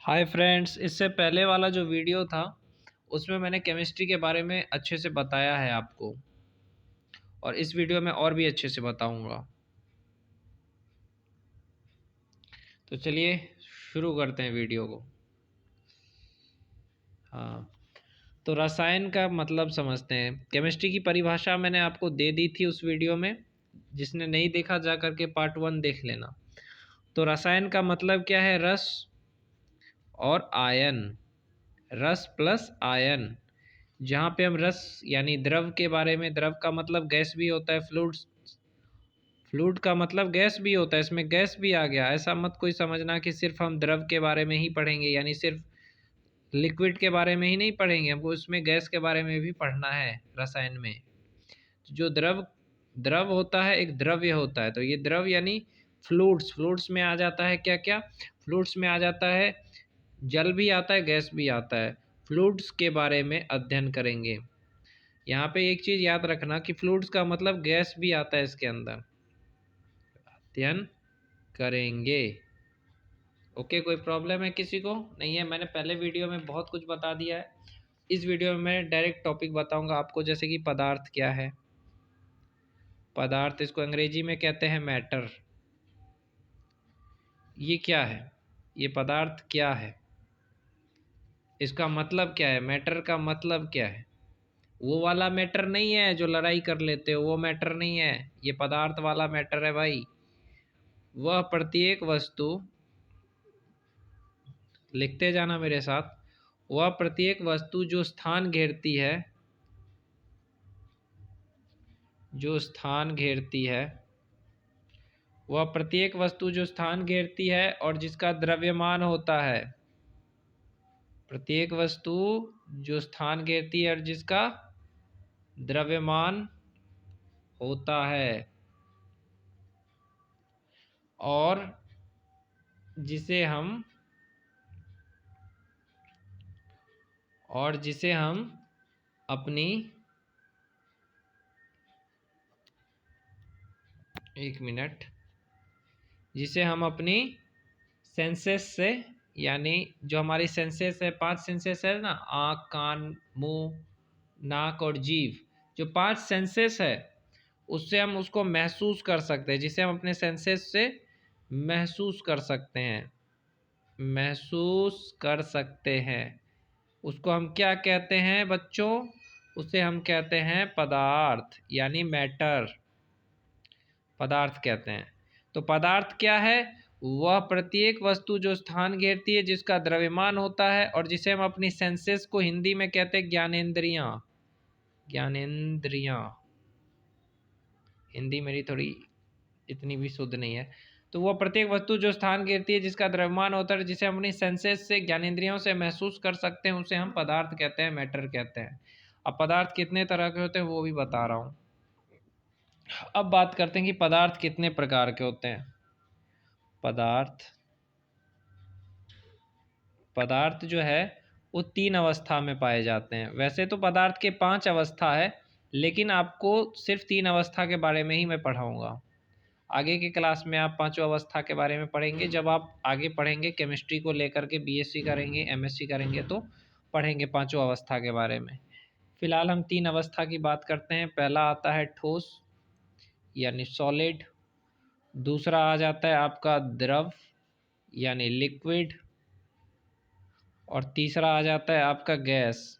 Hi friends, इससे पहले वाला जो वीडियो था उसमें मैंने केमिस्ट्री के बारे में अच्छे से बताया है आपको, और इस वीडियो में और भी अच्छे से बताऊंगा। तो चलिए शुरू करते हैं वीडियो को। हाँ, तो रसायन का मतलब समझते हैं। केमिस्ट्री की परिभाषा मैंने आपको दे दी थी उस वीडियो में, जिसने नहीं देखा जा करके पार्ट 1 देख लेना। तो रसायन का मतलब क्या है? रस और आयन, रस प्लस आयन। जहाँ पे हम रस यानी द्रव के बारे में, द्रव का मतलब गैस भी होता है, फ्लूइड्स, फ्लूइड का मतलब गैस भी होता है, इसमें गैस भी आ गया। ऐसा मत कोई समझना कि सिर्फ हम द्रव के बारे में ही पढ़ेंगे, यानी सिर्फ लिक्विड के बारे में ही नहीं पढ़ेंगे, हमको इसमें गैस के बारे में भी पढ़ना है रसायन में। जो द्रव द्रव होता है, एक द्रव्य होता है, तो ये द्रव यानी फ्लूइड्स, फ्लूइड्स में आ जाता है क्या क्या? फ्लूइड्स में आ जाता है जल भी आता है, गैस भी आता है। फ्लूइड्स के बारे में अध्ययन करेंगे। यहाँ पे एक चीज़ याद रखना कि फ्लूइड्स का मतलब गैस भी आता है इसके अंदर, अध्ययन करेंगे। ओके, कोई प्रॉब्लम है किसी को? नहीं है? मैंने पहले वीडियो में बहुत कुछ बता दिया है। इस वीडियो में मैं डायरेक्ट टॉपिक बताऊंगा आपको, जैसे कि पदार्थ क्या है। पदार्थ, इसको अंग्रेजी में कहते हैं मैटर। ये क्या है? ये पदार्थ क्या है? इसका मतलब क्या है? मैटर का मतलब क्या है? वो वाला मैटर नहीं है जो लड़ाई कर लेते हो, वो मैटर नहीं है। ये पदार्थ वाला मैटर है भाई। वह प्रत्येक वस्तु, लिखते जाना मेरे साथ, वह प्रत्येक वस्तु जो स्थान घेरती है, जो स्थान घेरती है, वह प्रत्येक वस्तु जो स्थान घेरती है और जिसका द्रव्यमान होता है, प्रत्येक वस्तु जो स्थान घेरती है और जिसका द्रव्यमान होता है, और जिसे हम अपनी, एक मिनट, जिसे हम अपनी सेंसेस से, यानी जो हमारी सेंसेस है, 5 सेंसेस है ना, आँख, कान, मुंह, नाक और जीभ, जो 5 सेंसेस है, उससे हम उसको महसूस कर सकते हैं, जिसे हम अपने सेंसेस से महसूस कर सकते हैं, महसूस कर सकते हैं। उसको हम क्या कहते हैं बच्चों? उसे हम कहते हैं पदार्थ, यानी मैटर, पदार्थ कहते हैं। तो पदार्थ क्या है? वह प्रत्येक वस्तु जो स्थान घेरती है, जिसका द्रव्यमान होता है और जिसे हम अपनी सेंसेस को हिंदी में कहते हैं ज्ञानेंद्रियां। ज्ञानेंद्रियां, हिंदी मेरी थोड़ी इतनी भी शुद्ध नहीं है। तो वह प्रत्येक वस्तु जो स्थान घेरती है, जिसका द्रव्यमान होता है, जिसे हम अपनी सेंसेस से, ज्ञानेंद्रियों से महसूस कर सकते हैं, उसे हम पदार्थ कहते हैं, मैटर कहते हैं। अब पदार्थ कितने तरह के होते हैं वो भी बता रहा हूँ। अब बात करते हैं कि पदार्थ कितने प्रकार के होते हैं। पदार्थ जो है वो 3 अवस्था में पाए जाते हैं। वैसे तो पदार्थ के 5 अवस्था है, लेकिन आपको सिर्फ 3 अवस्था के बारे में ही मैं पढ़ाऊँगा। आगे की क्लास में आप 5 अवस्था के बारे में पढ़ेंगे। जब आप आगे पढ़ेंगे केमिस्ट्री को लेकर के, बीएससी करेंगे, एमएससी करेंगे, तो पढ़ेंगे 5 अवस्था के बारे में। फिलहाल हम 3 अवस्था की बात करते हैं। पहला आता है ठोस यानी सॉलिड, दूसरा आ जाता है आपका द्रव यानी लिक्विड, और तीसरा आ जाता है आपका गैस।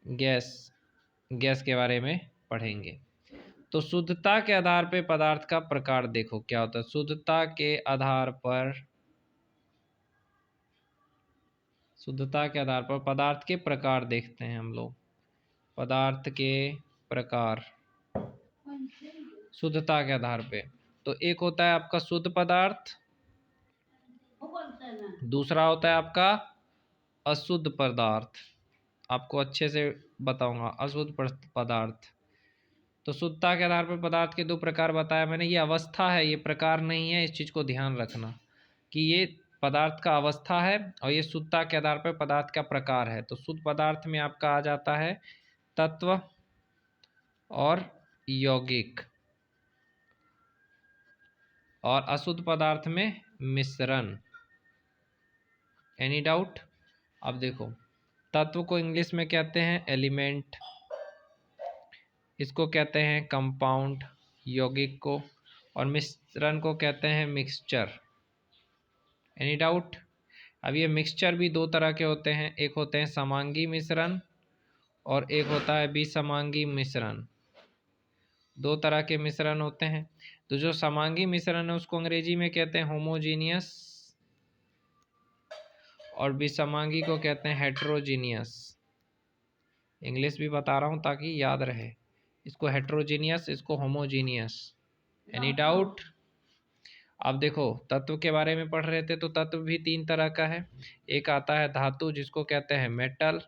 गैस गैस के बारे में पढ़ेंगे। तो शुद्धता के आधार पे पदार्थ का प्रकार देखो क्या होता है। शुद्धता के आधार पर, शुद्धता के आधार पर पदार्थ के प्रकार देखते हैं हम लोग। पदार्थ के प्रकार शुद्धता के आधार पे, तो एक होता है आपका शुद्ध पदार्थ, दूसरा होता है आपका अशुद्ध पदार्थ। आपको अच्छे से बताऊंगा अशुद्ध पदार्थ। तो शुद्धता के आधार पर पदार्थ के 2 प्रकार बताया मैंने। ये अवस्था है, ये प्रकार नहीं है, इस चीज़ को ध्यान रखना कि ये पदार्थ का अवस्था है और ये शुद्धता के आधार पर पदार्थ का प्रकार है। तो शुद्ध पदार्थ में आपका आ जाता है तत्व और यौगिक, और अशुद्ध पदार्थ में मिश्रण। Any doubt? अब देखो, तत्व को इंग्लिश में कहते हैं एलिमेंट, इसको कहते हैं कंपाउंड यौगिक को, और मिश्रण को कहते हैं मिक्सचर। Any doubt? अब ये मिक्सचर भी दो तरह के होते हैं, एक होते हैं समांगी मिश्रण और एक होता है विसमांगी मिश्रण। दो तरह के मिश्रण होते हैं। तो जो समांगी मिश्रण है उसको अंग्रेजी में कहते हैं होमोजीनियस, और विसमांगी को कहते हैं हेट्रोजीनियस। इंग्लिश भी बता रहा हूँ ताकि याद रहे, इसको हेट्रोजीनियस, इसको होमोजीनियस। Any doubt? अब देखो, तत्व के बारे में पढ़ रहे थे तो तत्व भी तीन तरह का है। एक आता है धातु जिसको कहते हैं मेटल,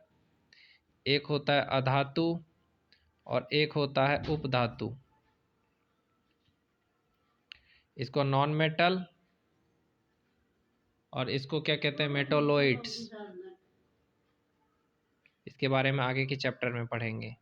एक होता है अधातु, और एक होता है उपधातु। इसको नॉन मेटल, और इसको क्या कहते हैं मेटोलोइड्स। इसके बारे में आगे के चैप्टर में पढ़ेंगे।